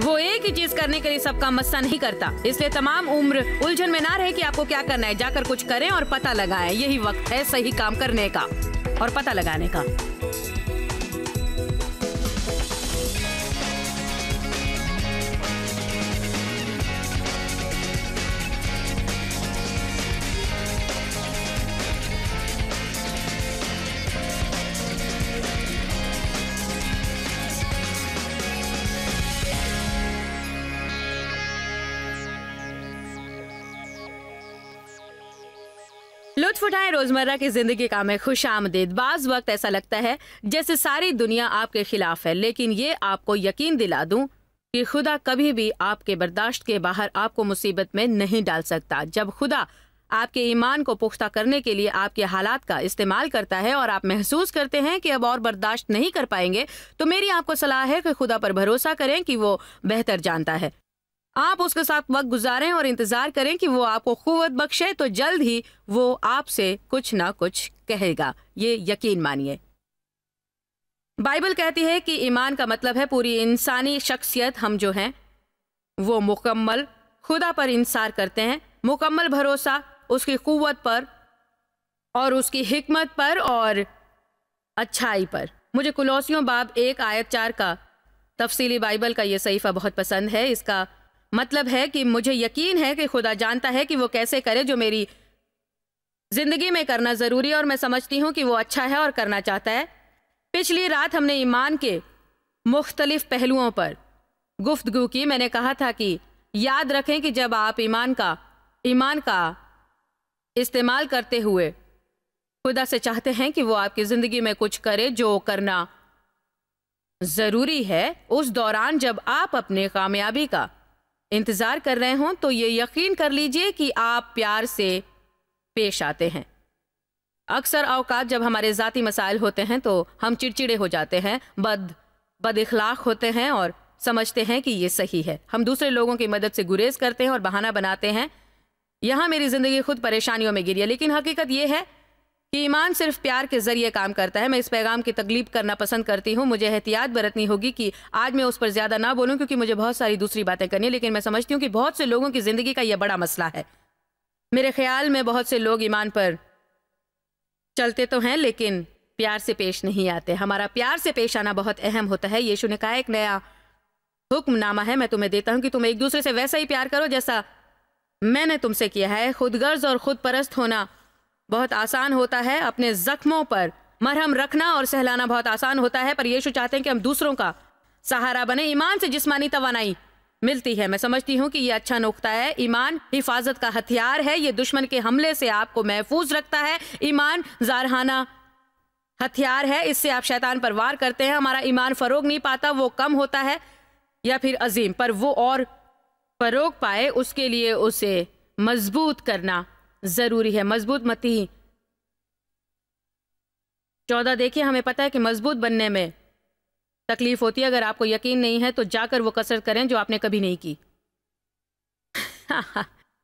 वो एक ही चीज करने के लिए सबका मस्सा नहीं करता, इसलिए तमाम उम्र उलझन में ना रहे कि आपको क्या करना है। जाकर कुछ करें और पता लगाएं। यही वक्त है सही काम करने का और पता लगाने का। लुत्फ उठाएं रोजमर्रा की जिंदगी का में खुशामदीद। बाज वक्त ऐसा लगता है जैसे सारी दुनिया आपके खिलाफ है, लेकिन ये आपको यकीन दिला दूं कि खुदा कभी भी आपके बर्दाश्त के बाहर आपको मुसीबत में नहीं डाल सकता। जब खुदा आपके ईमान को पुख्ता करने के लिए आपके हालात का इस्तेमाल करता है और आप महसूस करते हैं कि अब और बर्दाश्त नहीं कर पाएंगे, तो मेरी आपको सलाह है कि खुदा पर भरोसा करें कि वो बेहतर जानता है। आप उसके साथ वक्त गुजारें और इंतजार करें कि वो आपको कुव्वत बख्शे, तो जल्द ही वो आपसे कुछ ना कुछ कहेगा। ये यकीन मानिए। बाइबल कहती है कि ईमान का मतलब है पूरी इंसानी शख्सियत। हम जो हैं वो मुकम्मल खुदा पर इंसार करते हैं, मुकम्मल भरोसा उसकी कुव्वत पर और उसकी हिकमत पर और अच्छाई पर। मुझे कुलोसियों बाब 1 आयत 4 का तफसीली बाइबल का ये सहीफा बहुत पसंद है। इसका मतलब है कि मुझे यकीन है कि खुदा जानता है कि वो कैसे करे जो मेरी जिंदगी में करना जरूरी है, और मैं समझती हूँ कि वो अच्छा है और करना चाहता है। पिछली रात हमने ईमान के मुख्तलिफ पहलुओं पर गुफ्तगू की। मैंने कहा था कि याद रखें कि जब आप ईमान का इस्तेमाल करते हुए खुदा से चाहते हैं कि वो आपकी जिंदगी में कुछ करे जो करना जरूरी है, उस दौरान जब आप अपने कामयाबी का इंतजार कर रहे हों, तो ये यकीन कर लीजिए कि आप प्यार से पेश आते हैं। अक्सर औकात जब हमारे जाती मसाइल होते हैं तो हम चिड़चिड़े हो जाते हैं, बद इखलाक होते हैं और समझते हैं कि ये सही है। हम दूसरे लोगों की मदद से गुरेज करते हैं और बहाना बनाते हैं, यहाँ मेरी जिंदगी खुद परेशानियों में गिरी है। लेकिन हकीकत यह है कि ईमान सिर्फ प्यार के जरिए काम करता है। मैं इस पैगाम की तकलीफ करना पसंद करती हूँ। मुझे एहतियात बरतनी होगी कि आज मैं उस पर ज्यादा ना बोलूं, क्योंकि मुझे बहुत सारी दूसरी बातें करनी है। लेकिन मैं समझती हूँ कि बहुत से लोगों की जिंदगी का यह बड़ा मसला है। मेरे ख्याल में बहुत से लोग ईमान पर चलते तो हैं लेकिन प्यार से पेश नहीं आते। हमारा प्यार से पेश आना बहुत अहम होता है। यीशु ने कहा एक नया हुक्मनामा है मैं तुम्हें देता हूँ कि तुम एक दूसरे से वैसा ही प्यार करो जैसा मैंने तुमसे किया है। खुदगर्ज और खुद परस्त होना बहुत आसान होता है, अपने जख्मों पर मरहम रखना और सहलाना बहुत आसान होता है, पर यीशु चाहते हैं कि हम दूसरों का सहारा बने। ईमान से जिस्मानी तवानाई मिलती है। मैं समझती हूँ कि ये अच्छा नुक्ता है। ईमान हिफाजत का हथियार है, ये दुश्मन के हमले से आपको महफूज रखता है। ईमान जारहाना हथियार है, इससे आप शैतान पर वार करते हैं। हमारा ईमान फरोग नहीं पाता, वो कम होता है या फिर अजीम, पर वो और फरोग पाए उसके लिए उसे मजबूत करना जरूरी है। मजबूत मती 14 देखिए, हमें पता है कि मजबूत बनने में तकलीफ होती है। अगर आपको यकीन नहीं है तो जाकर वो कसरत करें जो आपने कभी नहीं की।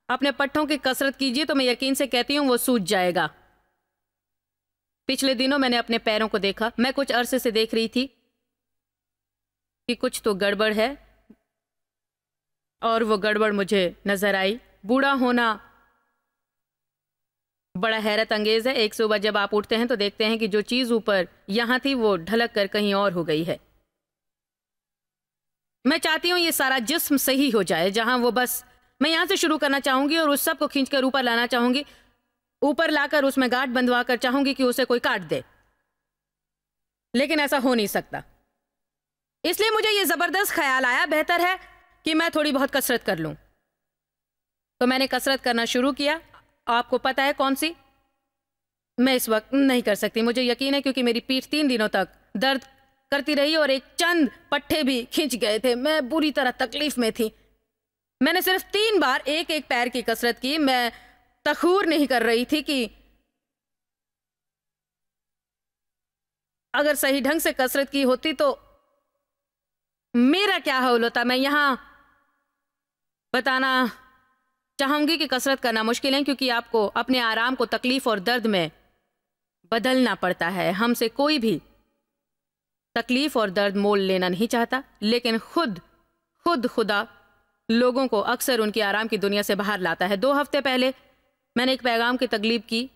अपने पट्टों की कसरत कीजिए तो मैं यकीन से कहती हूं वो सूज जाएगा। पिछले दिनों मैंने अपने पैरों को देखा। मैं कुछ अरसे से देख रही थी कि कुछ तो गड़बड़ है और वो गड़बड़ मुझे नजर आई। बूढ़ा होना बड़ा हैरत अंगेज है। एक सुबह जब आप उठते हैं तो देखते हैं कि जो चीज ऊपर यहां थी वो ढलक कर कहीं और हो गई है। मैं चाहती हूं ये सारा जिस्म सही हो जाए जहां वो बस, मैं यहां से शुरू करना चाहूंगी और उस सब को खींचकर ऊपर लाना चाहूंगी, ऊपर लाकर उसमें गांठ बंधवा कर चाहूंगी कि उसे कोई काट दे, लेकिन ऐसा हो नहीं सकता। इसलिए मुझे ये जबरदस्त ख्याल आया बेहतर है कि मैं थोड़ी बहुत कसरत कर लूं। तो मैंने कसरत करना शुरू किया। आपको पता है कौन सी? मैं इस वक्त नहीं कर सकती, मुझे यकीन है, क्योंकि मेरी पीठ 3 दिनों तक दर्द करती रही और एक चंद पट्टे भी खिंच गए थे। मैं बुरी तरह तकलीफ में थी। मैंने सिर्फ 3 बार एक एक पैर की कसरत की। मैं तखूर नहीं कर रही थी कि अगर सही ढंग से कसरत की होती तो मेरा क्या हाल होता। मैं यहां बताना चाहूंगी कि कसरत करना मुश्किल है, क्योंकि आपको अपने आराम को तकलीफ और दर्द में बदलना पड़ता है। हमसे कोई भी तकलीफ और दर्द मोल लेना नहीं चाहता, लेकिन खुद खुद खुदा लोगों को अक्सर उनकी आराम की दुनिया से बाहर लाता है। 2 हफ्ते पहले मैंने एक पैगाम की तकलीफ की,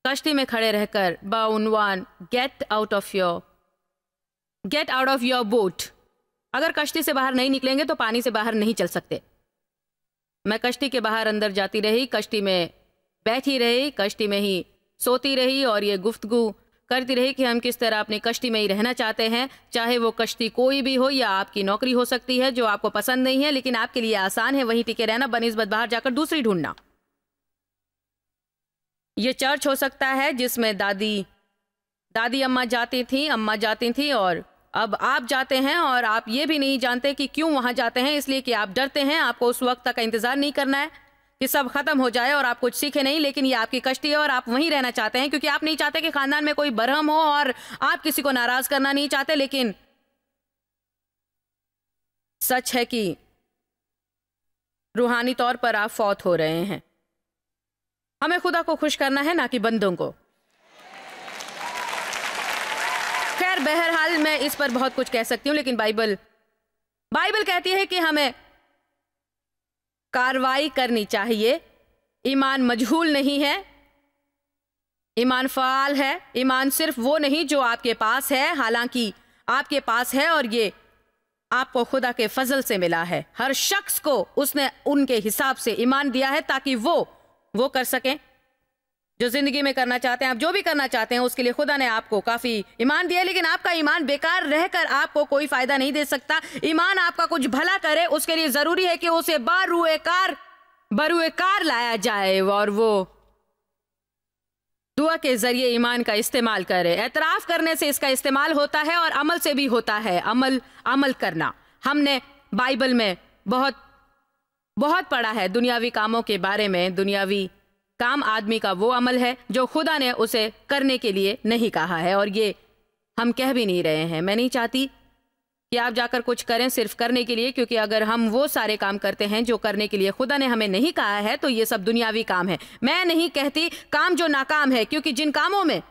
कश्ती में खड़े रहकर, बाउनवान get out of your boat. अगर कश्ती से बाहर नहीं निकलेंगे तो पानी से बाहर नहीं चल सकते। मैं कश्ती के बाहर अंदर जाती रही, कश्ती में बैठी रही, कश्ती में ही सोती रही और ये गुफ्तगू करती रही कि हम किस तरह अपनी कश्ती में ही रहना चाहते हैं, चाहे वो कश्ती कोई भी हो या आपकी नौकरी हो सकती है जो आपको पसंद नहीं है लेकिन आपके लिए आसान है वहीं टिके रहना बनिस्बत बाहर जाकर दूसरी ढूंढना। ये चर्च हो सकता है जिसमें दादी अम्मा जाती थी और अब आप जाते हैं और आप ये भी नहीं जानते कि क्यों वहां जाते हैं, इसलिए कि आप डरते हैं। आपको उस वक्त तक का इंतजार नहीं करना है कि सब खत्म हो जाए और आप कुछ सीखे नहीं, लेकिन ये आपकी कश्ती है और आप वहीं रहना चाहते हैं क्योंकि आप नहीं चाहते कि खानदान में कोई बरहम हो और आप किसी को नाराज करना नहीं चाहते। लेकिन सच है कि रूहानी तौर पर आप फौत हो रहे हैं। हमें खुदा को खुश करना है, ना कि बंदों को। खैर, बहरहाल मैं इस पर बहुत कुछ कह सकती हूं, लेकिन बाइबल कहती है कि हमें कार्रवाई करनी चाहिए। ईमान मजहूल नहीं है, ईमान फ़ाल है। ईमान सिर्फ वो नहीं जो आपके पास है, हालांकि आपके पास है और ये आपको खुदा के फजल से मिला है। हर शख्स को उसने उनके हिसाब से ईमान दिया है ताकि वो कर सकें जो जिंदगी में करना चाहते हैं। आप जो भी करना चाहते हैं उसके लिए खुदा ने आपको काफी ईमान दिया है, लेकिन आपका ईमान बेकार रहकर आपको कोई फायदा नहीं दे सकता। ईमान आपका कुछ भला करे, उसके लिए जरूरी है कि उसे बरूए कार लाया जाए और वो दुआ के जरिए ईमान का इस्तेमाल करे। एतराफ करने से इसका इस्तेमाल होता है और अमल से भी होता है। अमल करना, हमने बाइबल में बहुत पढ़ा है दुनियावी कामों के बारे में। दुनियावी काम आदमी का वो अमल है जो खुदा ने उसे करने के लिए नहीं कहा है, और ये हम कह भी नहीं रहे हैं। मैं नहीं चाहती कि आप जाकर कुछ करें सिर्फ करने के लिए, क्योंकि अगर हम वो सारे काम करते हैं जो करने के लिए खुदा ने हमें नहीं कहा है तो ये सब दुनियावी काम है। मैं नहीं कहती काम जो नाकाम है, क्योंकि जिन कामों में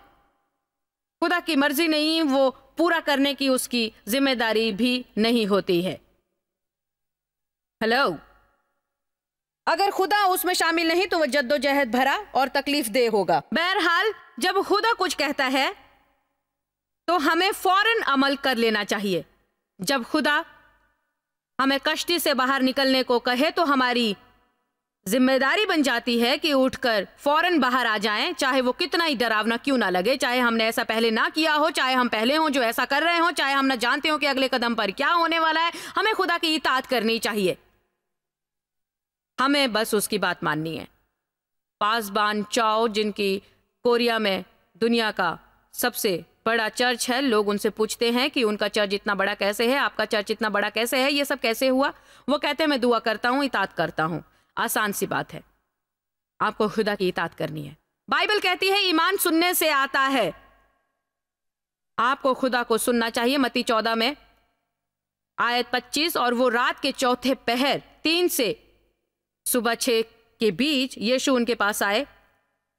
खुदा की मर्जी नहीं वो पूरा करने की उसकी जिम्मेदारी भी नहीं होती है। हेलो, अगर खुदा उसमें शामिल नहीं तो वह जद्दोजहद भरा और तकलीफ दे होगा। बहरहाल, जब खुदा कुछ कहता है तो हमें फौरन अमल कर लेना चाहिए। जब खुदा हमें कश्ती से बाहर निकलने को कहे तो हमारी जिम्मेदारी बन जाती है कि उठकर फौरन बाहर आ जाएं, चाहे वो कितना ही डरावना क्यों ना लगे, चाहे हमने ऐसा पहले ना किया हो, चाहे हम पहले हों जो ऐसा कर रहे हों, चाहे हम ना जानते हो कि अगले कदम पर क्या होने वाला है। हमें खुदा की इताअत करनी चाहिए, हमें बस उसकी बात माननी है। पासबान चाओ, जिनकी कोरिया में दुनिया का सबसे बड़ा चर्च है, लोग उनसे पूछते हैं कि उनका चर्च इतना बड़ा कैसे है, आपका चर्च इतना बड़ा कैसे है, ये सब कैसे हुआ। वो कहते हैं मैं दुआ करता हूँ, इताअत करता हूँ। आसान सी बात है, आपको खुदा की इताअत करनी है। बाइबल कहती है ईमान सुनने से आता है। आपको खुदा को सुनना चाहिए। मत्ती 14 में आयत 25, और वो रात के चौथे पहर 3 से सुबह 6 के बीच यीशु उनके पास आए।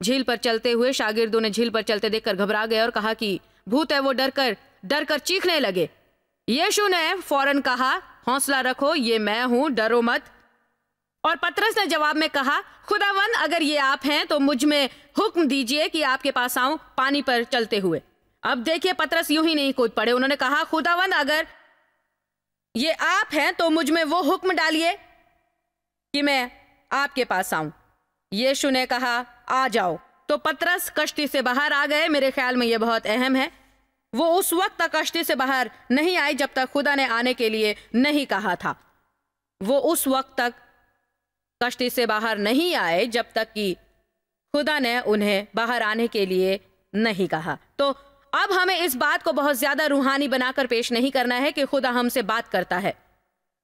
झील पर चलते हुए शागिर्दों ने झील पर चलते देखकर घबरा गए और कहा कि भूत है। वो डर कर चीखने लगे। यीशु ने फौरन कहा, हौसला रखो, ये मैं हूं, डरो मत। और पतरस ने जवाब में कहा, खुदावंद अगर ये आप हैं तो मुझ में हुक्म दीजिए कि आपके पास आऊं पानी पर चलते हुए। अब देखिए, पतरस यूं ही नहीं कूद पड़े। उन्होंने कहा, खुदावंद अगर ये आप हैं तो मुझ में वो हुक्म डालिए कि मैं आपके पास आऊं। यीशु ने कहा, आ जाओ। तो पतरस कश्ती से बाहर आ गए। मेरे ख्याल में यह बहुत अहम है। वो उस वक्त तक कश्ती से बाहर नहीं आए जब तक खुदा ने आने के लिए नहीं कहा था। वो उस वक्त तक कश्ती से बाहर नहीं आए जब तक कि खुदा ने उन्हें बाहर आने के लिए नहीं कहा। तो अब हमें इस बात को बहुत ज्यादा रूहानी बनाकर पेश नहीं करना है कि खुदा हमसे बात करता है।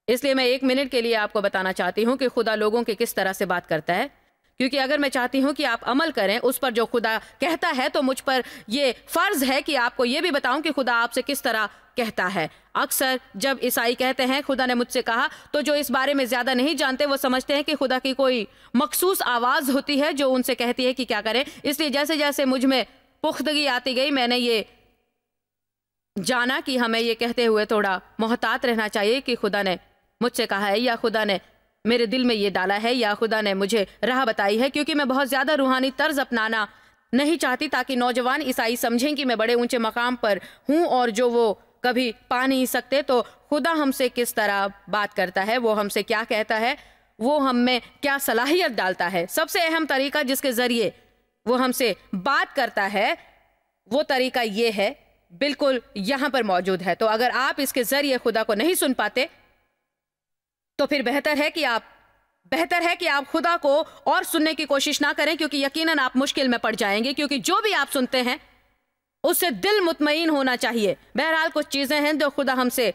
इसलिए मैं 1 मिनट के लिए आपको बताना चाहती हूं कि खुदा लोगों के किस तरह से बात करता है, क्योंकि अगर मैं चाहती हूं कि आप अमल करें उस पर जो खुदा कहता है तो मुझ पर यह फर्ज है कि आपको यह भी बताऊं कि खुदा आपसे किस तरह कहता है। अक्सर जब ईसाई कहते हैं खुदा ने मुझसे कहा, तो जो इस बारे में ज्यादा नहीं जानते वो समझते हैं कि खुदा की कोई मखसूस आवाज होती है जो उनसे कहती है कि क्या करें। इसलिए जैसे जैसे मुझ में पुख्तगी आती गई मैंने ये जाना कि हमें ये कहते हुए थोड़ा मोहतात रहना चाहिए कि खुदा ने मुझसे कहा है, या खुदा ने मेरे दिल में ये डाला है, या खुदा ने मुझे राह बताई है, क्योंकि मैं बहुत ज़्यादा रूहानी तर्ज अपनाना नहीं चाहती ताकि नौजवान ईसाई समझें कि मैं बड़े ऊंचे मकाम पर हूँ और जो वो कभी पा नहीं सकते। तो खुदा हमसे किस तरह बात करता है, वो हमसे क्या कहता है, वो हम में क्या सलाहियत डालता है। सबसे अहम तरीका जिसके ज़रिए वो हमसे बात करता है, वो तरीका ये है, बिल्कुल यहाँ पर मौजूद है। तो अगर आप इसके ज़रिए खुदा को नहीं सुन पाते तो फिर बेहतर है कि आप खुदा को और सुनने की कोशिश ना करें, क्योंकि यकीनन आप मुश्किल में पड़ जाएंगे, क्योंकि जो भी आप सुनते हैं उससे दिल मुतमईन होना चाहिए। बहरहाल कुछ चीज़ें हैं जो खुदा हमसे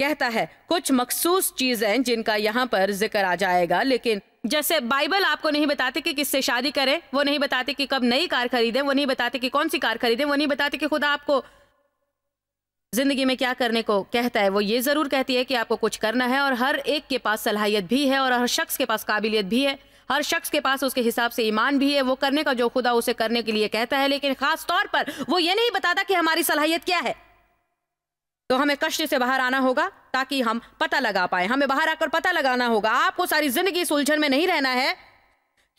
कहता है, कुछ मखसूस चीज़ें जिनका यहाँ पर जिक्र आ जाएगा। लेकिन जैसे बाइबल आपको नहीं बताती कि किससे शादी करें, वो नहीं बताती कि कब नई कार खरीदें, वो नहीं बताती कि कौन सी कार खरीदें, वो नहीं बताती कि खुदा आपको जिंदगी में क्या करने को कहता है। वो ये जरूर कहती है कि आपको कुछ करना है, और हर एक के पास सलाहियत भी है और हर शख्स के पास काबिलियत भी है, हर शख्स के पास उसके हिसाब से ईमान भी है वो करने का जो खुदा उसे करने के लिए कहता है। लेकिन खास तौर पर वो ये नहीं बताता कि हमारी सलाहियत क्या है। तो हमें कष्ट से बाहर आना होगा ताकि हम पता लगा पाए, हमें बाहर आकर पता लगाना होगा। आपको सारी जिंदगी इस उलझन में नहीं रहना है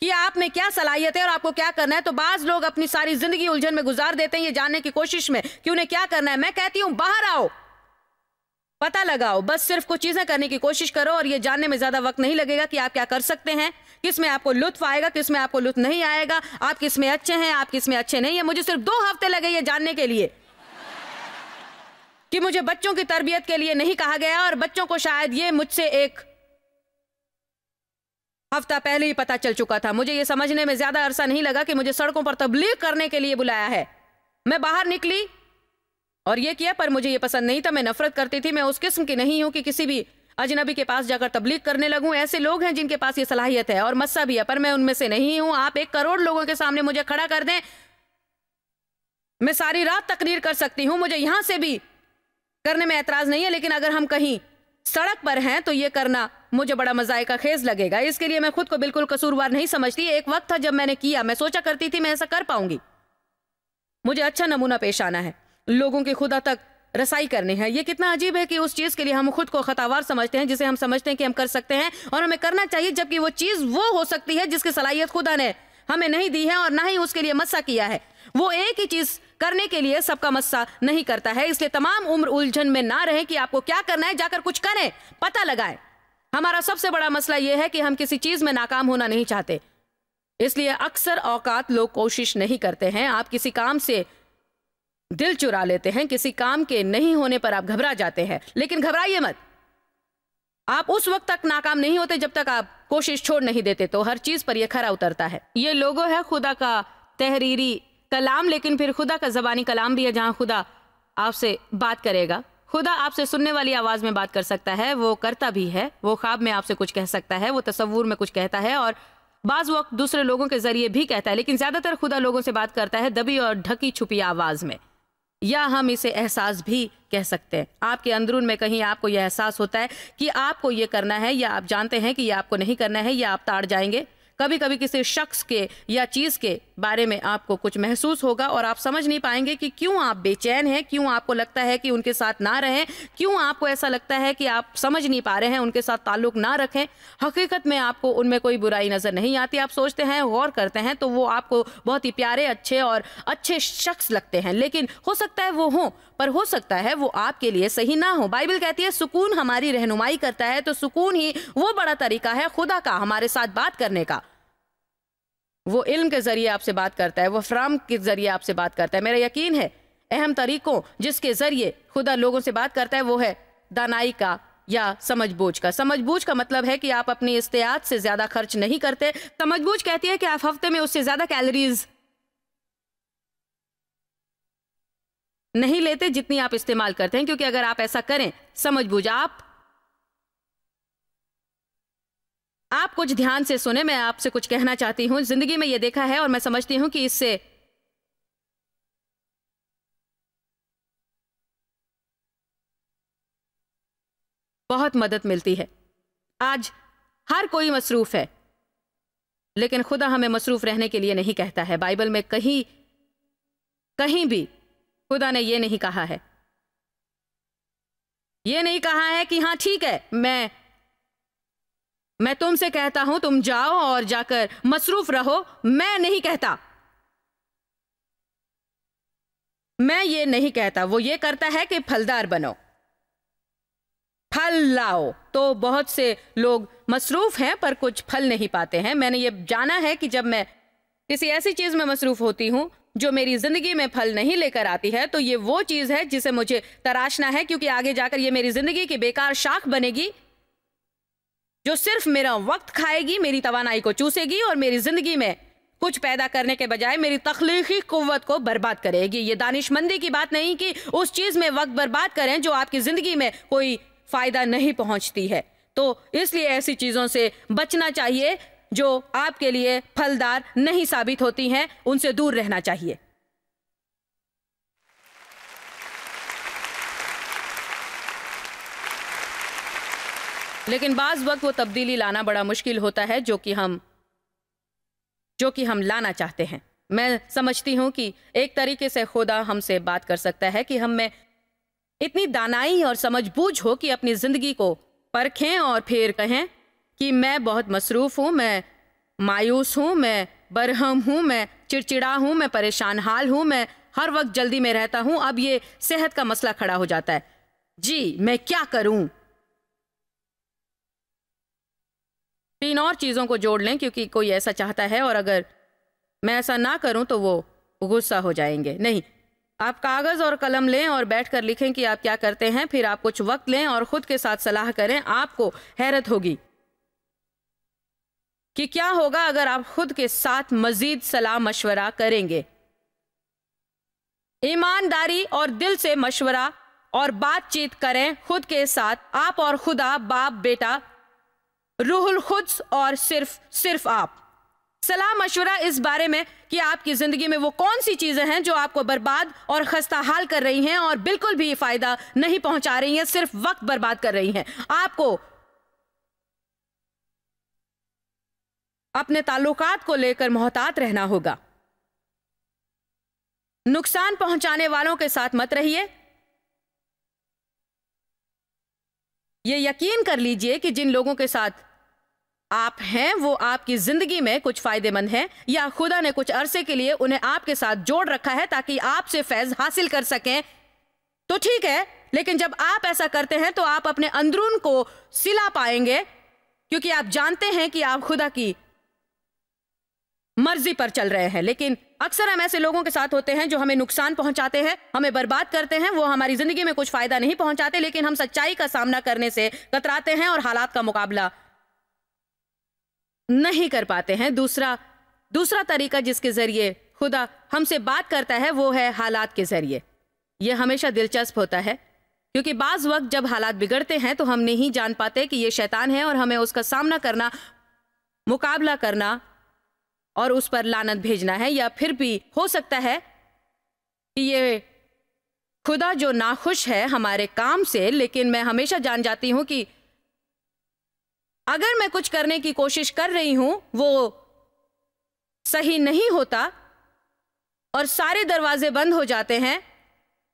कि आप में क्या सलाहियत है और आपको क्या करना है। तो बाज लोग अपनी सारी जिंदगी उलझन में गुजार देते हैं ये जानने की कोशिश में कि उन्हें क्या करना है। मैं कहती हूं बाहर आओ, पता लगाओ, बस सिर्फ कुछ चीजें करने की कोशिश करो और ये जानने में ज्यादा वक्त नहीं लगेगा कि आप क्या कर सकते हैं, किस में आपको लुत्फ आएगा, किस में आपको लुत्फ नहीं आएगा, आप किस में अच्छे हैं, आप किस में अच्छे नहीं है। मुझे सिर्फ 2 हफ्ते लगे ये जानने के लिए कि मुझे बच्चों की तरबियत के लिए नहीं कहा गया, और बच्चों को शायद ये मुझसे 1 हफ्ता पहले ही पता चल चुका था। मुझे ये समझने में ज्यादा अरसा नहीं लगा कि मुझे सड़कों पर तबलीग करने के लिए बुलाया है। मैं बाहर निकली और ये किया, पर मुझे ये पसंद नहीं था, मैं नफरत करती थी। मैं उस किस्म की नहीं हूं कि किसी भी अजनबी के पास जाकर तबलीग करने लगूं। ऐसे लोग हैं जिनके पास ये सलाहियत है और मस्सा भी है, पर मैं उनमें से नहीं हूं। आप 1 करोड़ लोगों के सामने मुझे खड़ा कर दें, मैं सारी रात तकरीर कर सकती हूं, मुझे यहां से भी करने में एतराज नहीं है। लेकिन अगर हम कहीं सड़क पर हैं तो ये करना मुझे बड़ा मजायका खेज लगेगा। इसके लिए मैं खुद को बिल्कुल कसूरवार नहीं समझती। एक वक्त था जब मैंने किया, मैं सोचा करती थी मैं ऐसा कर पाऊंगी, मुझे अच्छा नमूना पेश आना है, लोगों की खुदा तक रसाई करनी है। ये कितना अजीब है कि उस चीज के लिए हम खुद को खतावार समझते हैं जिसे हम समझते हैं कि हम कर सकते हैं और हमें करना चाहिए, जबकि वो चीज वो हो सकती है जिसकी सलाहियत खुदा ने हमें नहीं दी है और ना ही उसके लिए मस्सा किया है। वो एक ही चीज करने के लिए सबका मस्सा नहीं करता है। इसलिए तमाम उम्र उलझन में ना रहे कि आपको क्या करना है, जाकर कुछ करें, पता लगाएं। हमारा सबसे बड़ा मसला यह है कि हम किसी चीज में नाकाम होना नहीं चाहते, इसलिए अक्सर औकात लोग कोशिश नहीं करते हैं। आप किसी काम से दिल चुरा लेते हैं, किसी काम के नहीं होने पर आप घबरा जाते हैं, लेकिन घबराइए मत। आप उस वक्त तक नाकाम नहीं होते जब तक आप कोशिश छोड़ नहीं देते। तो हर चीज पर यह खरा उतरता है। ये लोगो है खुदा का तहरीरी कलाम, लेकिन फिर खुदा का ज़बानी कलाम भी है जहां खुदा आपसे बात करेगा। खुदा आपसे सुनने वाली आवाज में बात कर सकता है, वो करता भी है। वो ख्वाब में आपसे कुछ कह सकता है, वो तसव्वुर में कुछ कहता है और बाज वक्त दूसरे लोगों के जरिए भी कहता है। लेकिन ज्यादातर खुदा लोगों से बात करता है दबी और ढकी छुपी आवाज में, या हम इसे एहसास भी कह सकते हैं। आपके अंदरून में कहीं आपको यह एहसास होता है कि आपको ये करना है, या आप जानते हैं कि ये आपको नहीं करना है, या आप ताड़ जाएंगे। कभी कभी किसी शख्स के या चीज के बारे में आपको कुछ महसूस होगा और आप समझ नहीं पाएंगे कि क्यों आप बेचैन हैं, क्यों आपको लगता है कि उनके साथ ना रहें, क्यों आपको ऐसा लगता है कि आप समझ नहीं पा रहे हैं, उनके साथ ताल्लुक ना रखें। हकीकत में आपको उनमें कोई बुराई नजर नहीं आती। आप सोचते हैं, गौर करते हैं तो वो आपको बहुत ही प्यारे, अच्छे और अच्छे शख्स लगते हैं। लेकिन हो सकता है वो हों, पर हो सकता है वो आपके लिए सही ना हो। बाइबल कहती है सुकून हमारी रहनुमाई करता है, तो सुकून ही वो बड़ा तरीका है खुदा का हमारे साथ बात करने का। वो इल्म के जरिए आपसे बात करता है, वो फराम के जरिए आपसे बात करता है। मेरा यकीन है अहम तरीकों जिसके जरिए खुदा लोगों से बात करता है वो है दानाई का या समझबूझ का। समझबूझ का मतलब है कि आप अपनी इस्तेयात से ज्यादा खर्च नहीं करते। समझबूझ कहती है कि आप हफ्ते में उससे ज्यादा कैलोरीज नहीं लेते जितनी आप इस्तेमाल करते हैं, क्योंकि अगर आप ऐसा करें, समझबूझ, आप कुछ ध्यान से सुने, मैं आपसे कुछ कहना चाहती हूं। जिंदगी में यह देखा है और मैं समझती हूं कि इससे बहुत मदद मिलती है। आज हर कोई मसरूफ है, लेकिन खुदा हमें मसरूफ रहने के लिए नहीं कहता है। बाइबल में कहीं भी खुदा ने यह नहीं कहा है ये नहीं कहा है कि हाँ ठीक है, मैं तुमसे कहता हूं तुम जाओ और जाकर मसरूफ रहो। मैं नहीं कहता, मैं ये नहीं कहता। वो ये करता है कि फलदार बनो, फल लाओ। तो बहुत से लोग मसरूफ हैं पर कुछ फल नहीं पाते हैं। मैंने ये जाना है कि जब मैं किसी ऐसी चीज में मसरूफ होती हूं जो मेरी जिंदगी में फल नहीं लेकर आती है, तो ये वो चीज है जिसे मुझे तराशना है, क्योंकि आगे जाकर ये मेरी जिंदगी की बेकार शाख बनेगी जो सिर्फ मेरा वक्त खाएगी, मेरी तवानाई को चूसेगी और मेरी जिंदगी में कुछ पैदा करने के बजाय मेरी तख्लीकी कुव्वत को बर्बाद करेगी। ये दानिशमंदी की बात नहीं कि उस चीज में वक्त बर्बाद करें जो आपकी जिंदगी में कोई फायदा नहीं पहुंचती है। तो इसलिए ऐसी चीजों से बचना चाहिए जो आपके लिए फलदार नहीं साबित होती हैं, उनसे दूर रहना चाहिए। लेकिन बाज वक्त वो तब्दीली लाना बड़ा मुश्किल होता है जो कि हम लाना चाहते हैं। मैं समझती हूं कि एक तरीके से खुदा हमसे बात कर सकता है कि हम में इतनी दानाई और समझबूझ हो कि अपनी जिंदगी को परखें और फिर कहें कि मैं बहुत मसरूफ हूं, मैं मायूस हूं, मैं बरहम हूं, मैं चिड़चिड़ा हूं, मैं परेशान हाल हूं, मैं हर वक्त जल्दी में रहता हूं। अब ये सेहत का मसला खड़ा हो जाता है। जी, मैं क्या करूं? 3 और चीजों को जोड़ लें क्योंकि कोई ऐसा चाहता है और अगर मैं ऐसा ना करूं तो वो गुस्सा हो जाएंगे। नहीं, आप कागज और कलम लें और बैठकर लिखें कि आप क्या करते हैं। फिर आप कुछ वक्त लें और खुद के साथ सलाह करें। आपको हैरत होगी कि क्या होगा अगर आप खुद के साथ मजीद सलाह मशवरा करेंगे। ईमानदारी और दिल से मशवरा और बातचीत करें खुद के साथ, आप और खुदा, बाप, बेटा, रूहुल खुद्स और सिर्फ आप। सलाह मशवरा इस बारे में कि आपकी जिंदगी में वो कौन सी चीजें हैं जो आपको बर्बाद और खस्ता हाल कर रही हैं और बिल्कुल भी फायदा नहीं पहुंचा रही हैं, सिर्फ वक्त बर्बाद कर रही हैं। आपको अपने ताल्लुकात को लेकर मोहतात रहना होगा। नुकसान पहुंचाने वालों के साथ मत रहिए। यह यकीन कर लीजिए कि जिन लोगों के साथ आप हैं वो आपकी जिंदगी में कुछ फायदेमंद हैं, या खुदा ने कुछ अरसे के लिए उन्हें आपके साथ जोड़ रखा है ताकि आपसे फैज हासिल कर सकें। तो ठीक है, लेकिन जब आप ऐसा करते हैं तो आप अपने अंदरून को सिला पाएंगे, क्योंकि आप जानते हैं कि आप खुदा की मर्जी पर चल रहे हैं। लेकिन अक्सर हम ऐसे लोगों के साथ होते हैं जो हमें नुकसान पहुंचाते हैं, हमें बर्बाद करते हैं। वो हमारी जिंदगी में कुछ फायदा नहीं पहुंचाते, लेकिन हम सच्चाई का सामना करने से कतराते हैं और हालात का मुकाबला नहीं कर पाते हैं। दूसरा तरीका जिसके जरिए खुदा हमसे बात करता है वो है हालात के जरिए। यह हमेशा दिलचस्प होता है क्योंकि बाज वक्त जब हालात बिगड़ते हैं तो हम नहीं जान पाते कि यह शैतान है और हमें उसका सामना करना, मुकाबला करना और उस पर लानत भेजना है। या फिर भी हो सकता है कि ये खुदा जो नाखुश है हमारे काम से। लेकिन मैं हमेशा जान जाती हूं कि अगर मैं कुछ करने की कोशिश कर रही हूं वो सही नहीं होता और सारे दरवाजे बंद हो जाते हैं,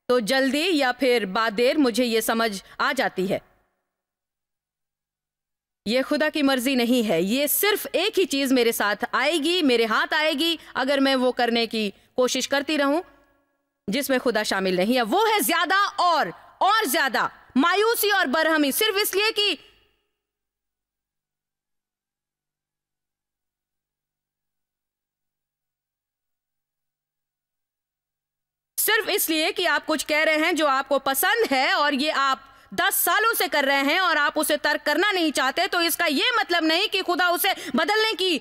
तो जल्दी या फिर बादेर मुझे ये समझ आ जाती है ये खुदा की मर्जी नहीं है। ये सिर्फ एक ही चीज मेरे साथ आएगी, मेरे हाथ आएगी अगर मैं वो करने की कोशिश करती रहूं जिसमें खुदा शामिल नहीं है। वो है ज्यादा और ज्यादा मायूसी और बरहमी, सिर्फ इसलिए कि आप कुछ कह रहे हैं जो आपको पसंद है और ये आप 10 सालों से कर रहे हैं और आप उसे तर्क करना नहीं चाहते। तो इसका यह मतलब नहीं कि खुदा उसे बदलने की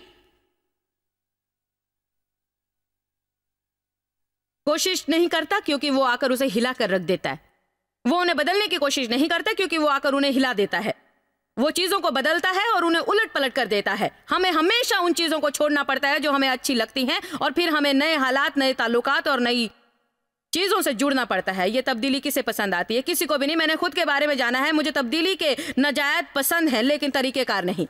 कोशिश नहीं करता क्योंकि वो आकर उसे हिला कर रख देता है। वो उन्हें बदलने की कोशिश नहीं करता क्योंकि वो आकर उन्हें हिला देता है। वो चीजों को बदलता है और उन्हें उलट पलट कर देता है। हमें हमेशा उन चीजों को छोड़ना पड़ता है जो हमें अच्छी लगती हैं और फिर हमें नए हालात, नए ताल्लुकात और नई चीजों से जुड़ना पड़ता है। ये तब्दीली किसे पसंद आती है? किसी को भी नहीं। मैंने खुद के बारे में जाना है, मुझे तब्दीली के नजायत पसंद है लेकिन तरीकेकार नहीं।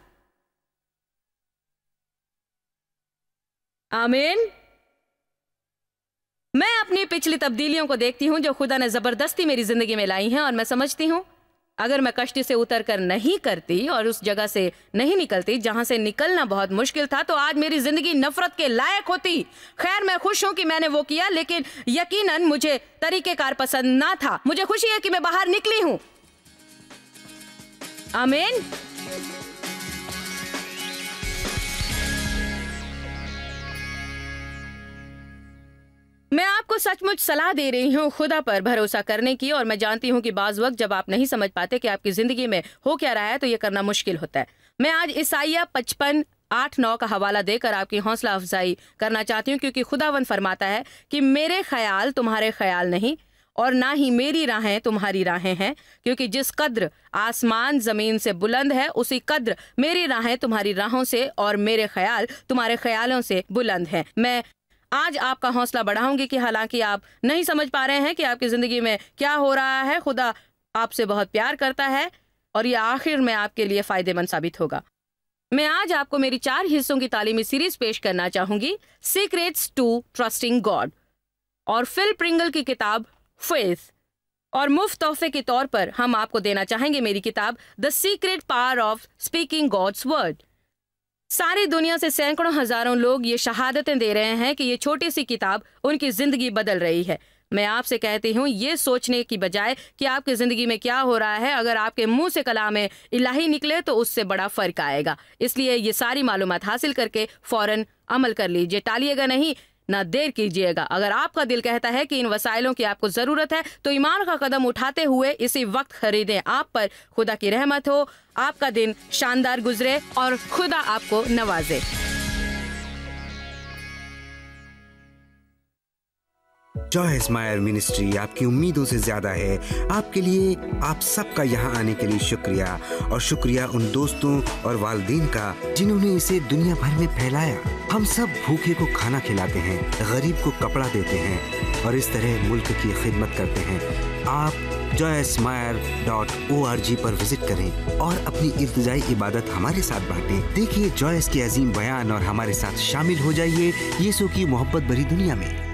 आमीन। मैं अपनी पिछली तब्दीलियों को देखती हूं जो खुदा ने जबरदस्ती मेरी जिंदगी में लाई हैं और मैं समझती हूं अगर मैं कश्ती से उतर कर नहीं करती और उस जगह से नहीं निकलती जहां से निकलना बहुत मुश्किल था, तो आज मेरी जिंदगी नफरत के लायक होती। खैर, मैं खुश हूं कि मैंने वो किया, लेकिन यकीनन मुझे तरीकेकार पसंद ना था। मुझे खुशी है कि मैं बाहर निकली हूं। आमीन। मैं आपको सचमुच सलाह दे रही हूँ खुदा पर भरोसा करने की, और मैं जानती हूँ कि बाज वक्त जब आप नहीं समझ पाते कि आपकी जिंदगी में हो क्या रहा है तो ये करना मुश्किल होता है। मैं आज ईसाइया 55:8-9 का हवाला देकर आपकी हौसला अफजाई करना चाहती हूँ, क्योंकि खुदावंद फरमाता है कि मेरे ख्याल तुम्हारे ख्याल नहीं और ना ही मेरी राहें तुम्हारी राहें हैं, क्योंकि जिस कद्र आसमान जमीन से बुलंद है उसी कद्र मेरी राहें तुम्हारी राहों से और मेरे ख्याल तुम्हारे ख्यालों से बुलंद हैं। मैं आज आपका हौसला बढ़ाऊंगी कि हालांकि आप नहीं समझ पा रहे हैं कि आपकी जिंदगी में क्या हो रहा है, खुदा आपसे बहुत प्यार करता है और ये आखिर में आपके लिए फायदेमंद साबित होगा। मैं आज आपको मेरी 4 हिस्सों की तालीमी सीरीज पेश करना चाहूंगी, सीक्रेट्स टू ट्रस्टिंग गॉड और फिल प्रिंगल की किताब फेथ। और मुफ्त तोहफे के तौर पर हम आपको देना चाहेंगे मेरी किताब the secret power of speaking God's word. सारी दुनिया से सैकड़ों हजारों लोग ये शहादतें दे रहे हैं कि ये छोटी सी किताब उनकी जिंदगी बदल रही है। मैं आपसे कहती हूँ, ये सोचने की बजाय कि आपकी जिंदगी में क्या हो रहा है, अगर आपके मुंह से कलाम इलाही निकले तो उससे बड़ा फर्क आएगा। इसलिए ये सारी मालूमात हासिल करके फौरन अमल कर लीजिए, टालिएगा नहीं, ना देर कीजिएगा। अगर आपका दिल कहता है कि इन वसाइलों की आपको जरूरत है तो ईमान का कदम उठाते हुए इसी वक्त खरीदें। आप पर खुदा की रहमत हो, आपका दिन शानदार गुजरे और खुदा आपको नवाजे। जॉय स्माइल मिनिस्ट्री आपकी उम्मीदों से ज्यादा है। आपके लिए आप सबका यहाँ आने के लिए शुक्रिया, और शुक्रिया उन दोस्तों और वालिदैन का जिन्होंने इसे दुनिया भर में फैलाया। हम सब भूखे को खाना खिलाते हैं, गरीब को कपड़ा देते हैं और इस तरह मुल्क की खिदमत करते हैं। आप joysmire.org पर विजिट करें और अपनी इब्तिदाई इबादत हमारे साथ बांटें। देखिए जॉयस के अजीम बयान और हमारे साथ शामिल हो जाइए यीशु की मोहब्बत भरी दुनिया में।